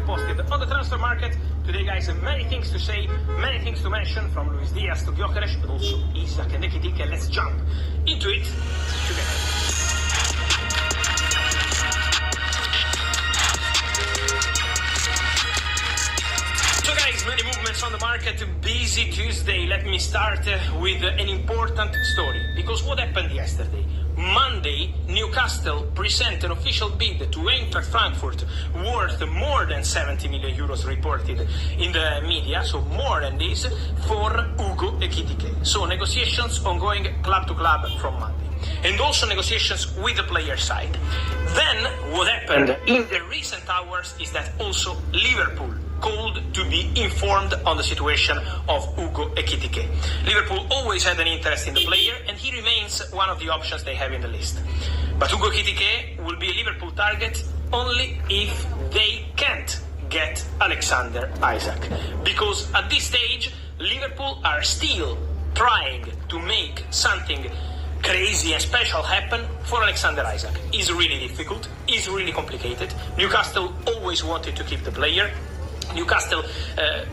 posted on the transfer market. Today, guys, many things to say, many things to mention, from Luis Diaz to Gyökeres, but also Isak and Ekitike. Let's jump into it together. So guys, many movements on the market, busy Tuesday. Let me start with an important story, because what happened yesterday? Monday, Newcastle present an official bid to Eintracht Frankfurt worth more than 70 million euros reported in the media, so more than this, for Ugo Ekitike. So negotiations ongoing club to club from Monday. And also negotiations with the player side. Then, what happened in the recent hours is that also Liverpool called to be informed on the situation of Ugo Ekitike. Liverpool always had an interest in the player, and he remains one of the options they have in the list. But Ugo Ekitike will be a Liverpool target only if they can't get Alexander Isak. Because at this stage, Liverpool are still trying to make something crazy and special happen for Alexander Isak. It's really difficult, it's really complicated. Newcastle always wanted to keep the player. Newcastle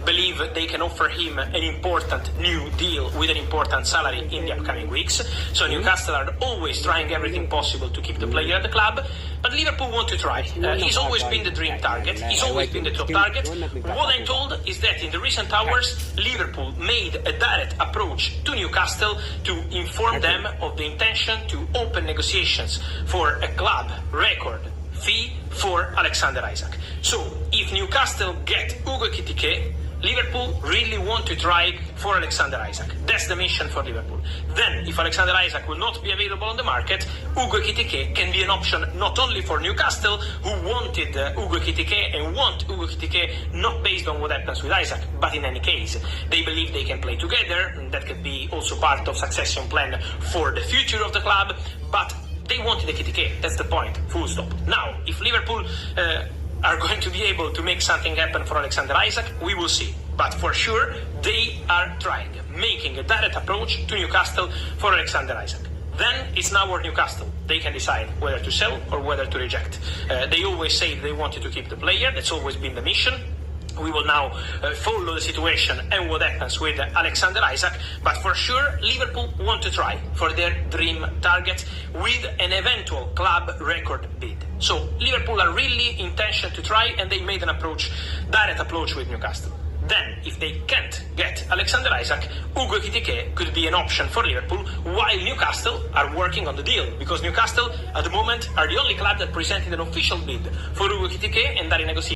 believe they can offer him an important new deal with an important salary in the upcoming weeks. So Newcastle are always trying everything possible to keep the player at the club. But Liverpool want to try. He's always been the dream target. He's always been the top target. What I'm told is that in the recent hours, Liverpool made a direct approach to Newcastle to inform them of the intention to open negotiations for a club record fee for Alexander Isak. So, if Newcastle get Ugo Ekitike, Liverpool really want to try for Alexander Isak. That's the mission for Liverpool. Then, if Alexander Isak will not be available on the market, Ugo Ekitike can be an option not only for Newcastle, who wanted Ugo Ekitike and want Ugo Ekitike not based on what happens with Isak, but in any case, they believe they can play together, and that could be also part of succession plan for the future of the club, but they wanted Ekitike, that's the point, full stop. Now, if Liverpool are going to be able to make something happen for Alexander Isak, we will see. But for sure, they are trying, making a direct approach to Newcastle for Alexander Isak. Then it's now for Newcastle. They can decide whether to sell or whether to reject. They always say they wanted to keep the player, that's always been the mission. We will now follow the situation and what happens with Alexander Isak, but for sure Liverpool want to try for their dream target with an eventual club record bid. So Liverpool are really intention to try, and they made an approach, direct approach with Newcastle. Then, if they can't get Alexander Isak, Ugo Ekitike could be an option for Liverpool, while Newcastle are working on the deal, because Newcastle at the moment are the only club that presented an official bid for Ugo Ekitike and are in negotiation.